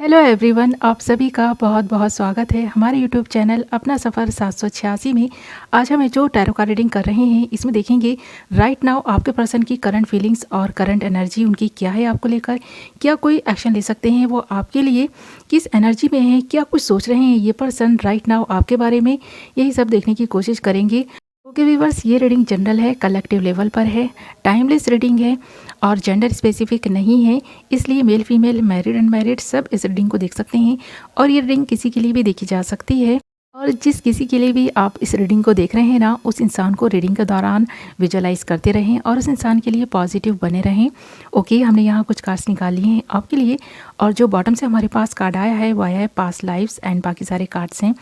Hello everyone, आप सभी का बहुत बहुत स्वागत है हमारे यूट्यूब चैनल अपना सफ़र 786 में। आज हम जो टैरो कार्ड रीडिंग कर रहे हैं इसमें देखेंगे राइट नाउ आपके पर्सन की करंट फीलिंग्स और करंट एनर्जी उनकी क्या है आपको लेकर। क्या कोई एक्शन ले सकते हैं वो आपके लिए, किस एनर्जी में है, क्या कुछ सोच रहे हैं ये पर्सन राइट नाउ आपके बारे में, यही सब देखने की कोशिश करेंगे। ओके व्यूअर्स, ये रीडिंग जनरल है, कलेक्टिव लेवल पर है, टाइमलेस रीडिंग है और जेंडर स्पेसिफिक नहीं है, इसलिए मेल फीमेल मैरिड अनमैरिड सब इस रीडिंग को देख सकते हैं और ये रीडिंग किसी के लिए भी देखी जा सकती है। और जिस किसी के लिए भी आप इस रीडिंग को देख रहे हैं ना, उस इंसान को रीडिंग के दौरान विजुअलाइज करते रहें और उस इंसान के लिए पॉजिटिव बने रहें। ओके, हमने यहाँ कुछ कार्ड्स निकाल लिए हैं आपके लिए और जो बॉटम से हमारे पास कार्ड आया है वो आया है पास्ट लाइफ्स एंड बाकी सारे कार्ड्स हैं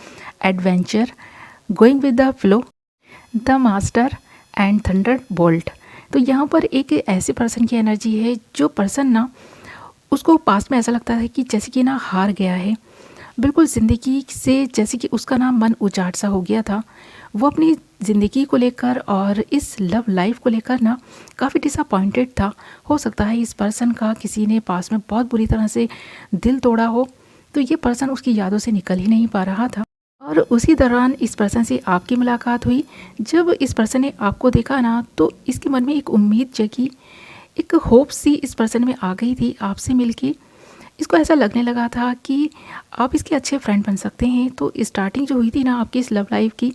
adventure, going with the flow, the master and thunder bolt. तो यहाँ पर एक ऐसे पर्सन की एनर्जी है जो पर्सन ना, उसको पास्ट में ऐसा लगता है कि जैसे कि ना हार गया है बिल्कुल ज़िंदगी से, जैसे कि उसका ना मन उजाड़ सा हो गया था। वो अपनी ज़िंदगी को लेकर और इस लव लाइफ को लेकर ना काफ़ी डिसअपॉइंटेड था। हो सकता है इस पर्सन का किसी ने पास्ट में बहुत बुरी तरह से दिल तोड़ा हो, तो ये पर्सन उसकी यादों से निकल ही नहीं पा रहा था। और उसी दौरान इस पर्सन से आपकी मुलाकात हुई। जब इस पर्सन ने आपको देखा ना, तो इसके मन में एक उम्मीद जगी, एक होप सी इस पर्सन में आ गई थी आपसे मिलके। इसको ऐसा लगने लगा था कि आप इसके अच्छे फ्रेंड बन सकते हैं। तो स्टार्टिंग जो हुई थी ना आपकी इस लव लाइफ की,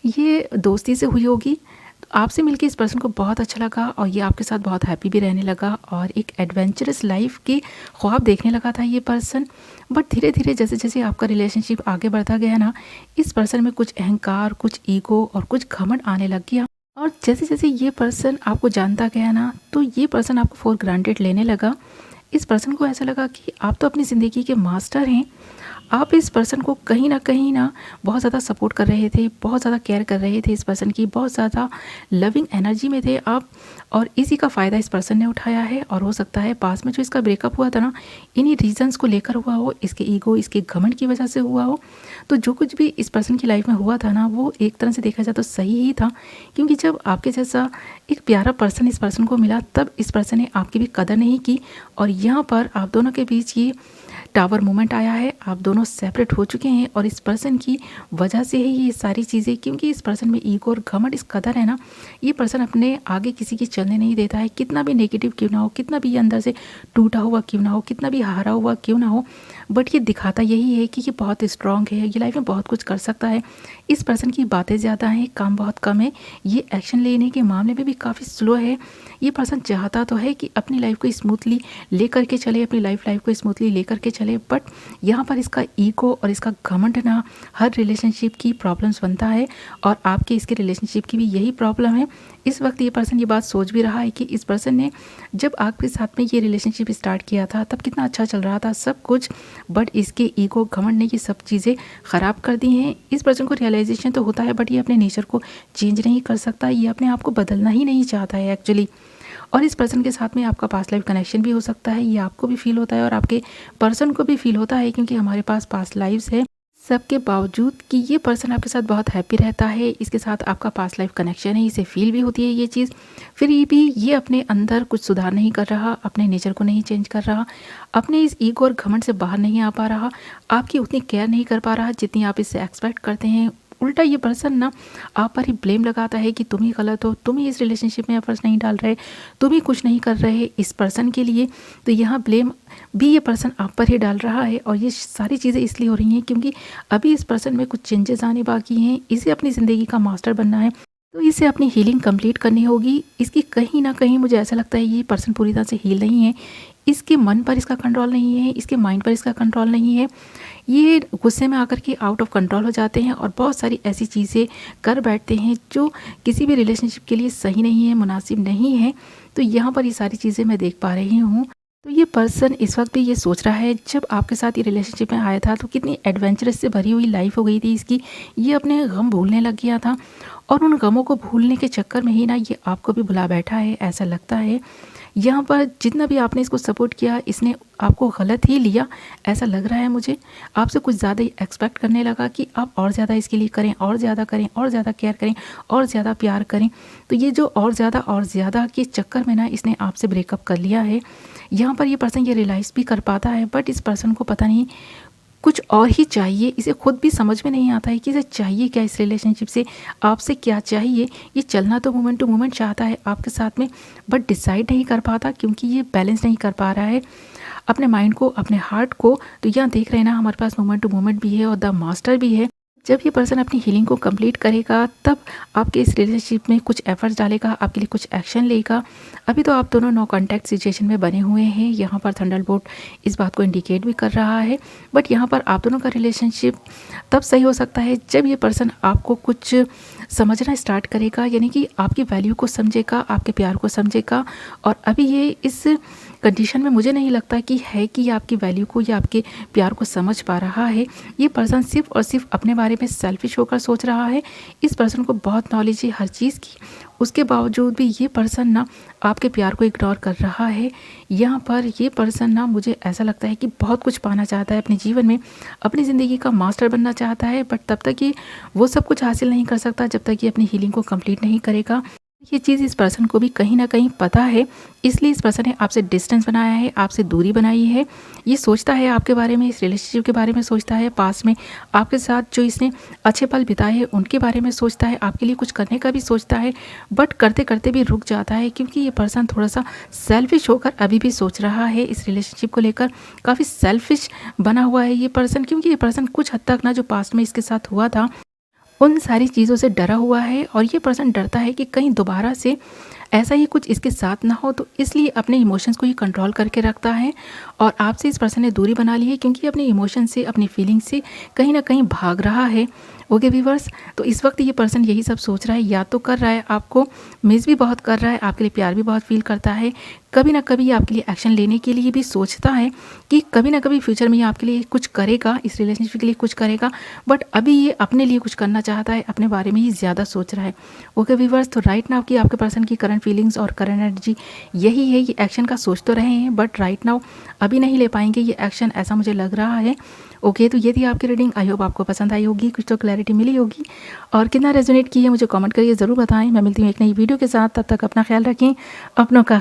ये दोस्ती से हुई होगी। तो आपसे मिलके इस पर्सन को बहुत अच्छा लगा और ये आपके साथ बहुत हैप्पी भी रहने लगा और एक एडवेंचरस लाइफ के ख्वाब देखने लगा था ये पर्सन। बट धीरे धीरे जैसे जैसे आपका रिलेशनशिप आगे बढ़ता गया ना, इस पर्सन में कुछ अहंकार, कुछ ईगो और कुछ घमंड आने लग गया। और जैसे जैसे ये पर्सन आपको जानता गया ना, तो ये पर्सन आपको फॉर ग्रांटेड लेने लगा। इस पर्सन को ऐसा लगा कि आप तो अपनी ज़िंदगी के मास्टर हैं। आप इस पर्सन को कहीं ना बहुत ज़्यादा सपोर्ट कर रहे थे, बहुत ज़्यादा केयर कर रहे थे इस पर्सन की, बहुत ज़्यादा लविंग एनर्जी में थे आप। और इसी का फ़ायदा इस पर्सन ने उठाया है। और हो सकता है पास में जो इसका ब्रेकअप हुआ था ना, इन्हीं रीजंस को लेकर हुआ हो, इसके ईगो, इसके घमंड की वजह से हुआ हो। तो जो कुछ भी इस पर्सन की लाइफ में हुआ था ना, वो एक तरह से देखा जाए तो सही ही था, क्योंकि जब आपके जैसा एक प्यारा पर्सन इस पर्सन को मिला, तब इस पर्सन ने आपकी भी कदर नहीं की। और यहाँ पर आप दोनों के बीच ये टावर मोमेंट आया है, आप दोनों सेपरेट हो चुके हैं। और इस पर्सन की वजह से ही ये सारी चीज़ें, क्योंकि इस पर्सन में ईगो और घमंड इस कदर है ना, ये पर्सन अपने आगे किसी की चलने नहीं देता है। कितना भी नेगेटिव क्यों ना हो, कितना भी ये अंदर से टूटा हुआ क्यों ना हो, कितना भी हारा हुआ क्यों ना हो, बट ये दिखाता यही है कि ये बहुत स्ट्रांग है, ये लाइफ में बहुत कुछ कर सकता है। इस पर्सन की बातें ज़्यादा हैं, काम बहुत कम है। ये एक्शन लेने के मामले में भी काफ़ी स्लो है। ये पर्सन चाहता तो है कि अपनी लाइफ को स्मूथली लेकर के चले, अपनी लाइफ को स्मूथली लेकर के चले, बट यहाँ पर इसका ईगो और इसका घमंड ना हर रिलेशनशिप की प्रॉब्लम्स बनता है। और आपके इसके रिलेशनशिप की भी यही प्रॉब्लम है। इस वक्त ये पर्सन ये बात सोच भी रहा है कि इस पर्सन ने जब आपके साथ में ये रिलेशनशिप स्टार्ट किया था तब कितना अच्छा चल रहा था सब कुछ, बट इसके ईगो घमंड ने ये सब चीज़ें ख़राब कर दी हैं। इस पर्सन को रियलाइजेशन तो होता है, बट ये अपने नेचर को चेंज नहीं कर सकता, ये अपने आप को बदलना ही नहीं चाहता है एक्चुअली। और इस पर्सन के साथ में आपका पास्ट लाइफ कनेक्शन भी हो सकता है, ये आपको भी फील होता है और आपके पर्सन को भी फील होता है, क्योंकि हमारे पास पास्ट लाइफ्स है। सबके बावजूद कि ये पर्सन आपके साथ बहुत हैप्पी रहता है, इसके साथ आपका पास्ट लाइफ कनेक्शन है, इसे फील भी होती है ये चीज़। फिर ये भी ये अपने अंदर कुछ सुधार नहीं कर रहा, अपने नेचर को नहीं चेंज कर रहा, अपने इस ईगो और घमंड से बाहर नहीं आ पा रहा, आपकी उतनी केयर नहीं कर पा रहा जितनी आप इससे एक्सपेक्ट करते हैं। उल्टा ये पर्सन ना आप पर ही ब्लेम लगाता है कि तुम ही गलत हो, तुम ही इस रिलेशनशिप में एफर्ट्स नहीं डाल रहे, तुम ही कुछ नहीं कर रहे इस पर्सन के लिए। तो यहाँ ब्लेम भी ये पर्सन आप पर ही डाल रहा है। और ये सारी चीज़ें इसलिए हो रही हैं क्योंकि अभी इस पर्सन में कुछ चेंजेस आने बाकी हैं। इसे अपनी ज़िंदगी का मास्टर बनना है, तो इसे अपनी हीलिंग कंप्लीट करनी होगी। इसकी कहीं ना कहीं मुझे ऐसा लगता है ये पर्सन पूरी तरह से हील नहीं है। इसके मन पर इसका कंट्रोल नहीं है, इसके माइंड पर इसका कंट्रोल नहीं है। ये गुस्से में आकर के आउट ऑफ कंट्रोल हो जाते हैं और बहुत सारी ऐसी चीज़ें कर बैठते हैं जो किसी भी रिलेशनशिप के लिए सही नहीं है, मुनासिब नहीं है। तो यहाँ पर ये सारी चीज़ें मैं देख पा रही हूँ। तो ये पर्सन इस वक्त भी ये सोच रहा है, जब आपके साथ ये रिलेशनशिप में आया था तो कितनी एडवेंचरस से भरी हुई लाइफ हो गई थी इसकी। ये अपने गम भूलने लग गया था और उन गमों को भूलने के चक्कर में ही ना ये आपको भी भुला बैठा है, ऐसा लगता है। यहाँ पर जितना भी आपने इसको सपोर्ट किया, इसने आपको गलत ही लिया, ऐसा लग रहा है मुझे। आपसे कुछ ज़्यादा ही एक्सपेक्ट करने लगा कि आप और ज़्यादा इसके लिए करें, और ज़्यादा करें, और ज़्यादा केयर करें, और ज़्यादा प्यार करें। तो ये जो और ज़्यादा के चक्कर में ना इसने आपसे ब्रेकअप कर लिया है। यहाँ पर ये पर्सन ये रियलाइज़ भी कर पाता है, बट इस पर्सन को पता नहीं कुछ और ही चाहिए। इसे खुद भी समझ में नहीं आता है कि इसे चाहिए क्या, इस रिलेशनशिप से आपसे क्या चाहिए। ये चलना तो मोमेंट टू मोमेंट चाहता है आपके साथ में, बट डिसाइड नहीं कर पाता क्योंकि ये बैलेंस नहीं कर पा रहा है अपने माइंड को, अपने हार्ट को। तो यहाँ देख रहे हैं ना, हमारे पास मोमेंट टू मोमेंट भी है और द मास्टर भी है। जब ये पर्सन अपनी हीलिंग को कंप्लीट करेगा तब आपके इस रिलेशनशिप में कुछ एफर्ट्स डालेगा, आपके लिए कुछ एक्शन लेगा। अभी तो आप दोनों नो कॉन्टैक्ट सिचुएशन में बने हुए हैं। यहाँ पर थंडरबोल्ट इस बात को इंडिकेट भी कर रहा है, बट यहाँ पर आप दोनों का रिलेशनशिप तब सही हो सकता है जब ये पर्सन आपको कुछ समझना स्टार्ट करेगा, यानी कि आपकी वैल्यू को समझेगा, आपके प्यार को समझेगा। और अभी ये इस कंडीशन में मुझे नहीं लगता कि है कि ये आपकी वैल्यू को या आपके प्यार को समझ पा रहा है। ये पर्सन सिर्फ और सिर्फ अपने बारे में सेल्फिश होकर सोच रहा है। इस पर्सन को बहुत नॉलेज है हर चीज़ की, उसके बावजूद भी ये पर्सन ना आपके प्यार को इग्नोर कर रहा है। यहाँ पर ये पर्सन ना, मुझे ऐसा लगता है कि बहुत कुछ पाना चाहता है अपने जीवन में, अपनी ज़िंदगी का मास्टर बनना चाहता है, बट तब तक ये वो सब कुछ हासिल नहीं कर सकता जब तक ये अपनी हीलिंग को कंप्लीट नहीं करेगा। ये चीज़ इस पर्सन को भी कहीं ना कहीं पता है, इसलिए इस पर्सन ने आपसे डिस्टेंस बनाया है, आपसे दूरी बनाई है। ये सोचता है आपके बारे में, इस रिलेशनशिप के बारे में सोचता है, पास में आपके साथ जो इसने अच्छे पल बिताए हैं उनके बारे में सोचता है, आपके लिए कुछ करने का भी सोचता है, बट करते करते भी रुक जाता है क्योंकि ये पर्सन थोड़ा सा सेल्फिश होकर अभी भी सोच रहा है इस रिलेशनशिप को लेकर। काफ़ी सेल्फिश बना हुआ है ये पर्सन, क्योंकि ये पर्सन कुछ हद तक ना जो पास्ट में इसके साथ हुआ था उन सारी चीज़ों से डरा हुआ है। और ये पर्सन डरता है कि कहीं दोबारा से ऐसा ही कुछ इसके साथ ना हो, तो इसलिए अपने इमोशंस को ये कंट्रोल करके रखता है। और आपसे इस पर्सन ने दूरी बना ली है क्योंकि अपने इमोशन से, अपनी फीलिंग से कहीं ना कहीं भाग रहा है। ओके व्यूअर्स, तो इस वक्त ये पर्सन यही सब सोच रहा है, या तो कर रहा है आपको मिस भी बहुत कर रहा है, आपके लिए प्यार भी बहुत फील करता है, कभी ना कभी आपके लिए एक्शन लेने के लिए भी सोचता है कि कभी ना कभी फ्यूचर में ये आपके लिए कुछ करेगा, इस रिलेशनशिप के लिए कुछ करेगा, बट अभी ये अपने लिए कुछ करना चाहता है, अपने बारे में ही ज़्यादा सोच रहा है। ओके व्यूअर्स, तो राइट नाउ की आपके पर्सन की करंट फीलिंग्स और करंट एनर्जी यही है। ये एक्शन का सोच तो रहे हैं बट राइट नाउ अभी नहीं ले पाएंगे ये एक्शन, ऐसा मुझे लग रहा है। ओके, तो ये थी आपकी रीडिंग। आई होप आपको पसंद आई होगी, कुछ तो क्लैरिटी मिली होगी, और कितना रेजोनेट की है मुझे कमेंट करिए ज़रूर बताएं। मैं मिलती हूँ एक नई वीडियो के साथ, तब तक अपना ख्याल रखें, अपनों का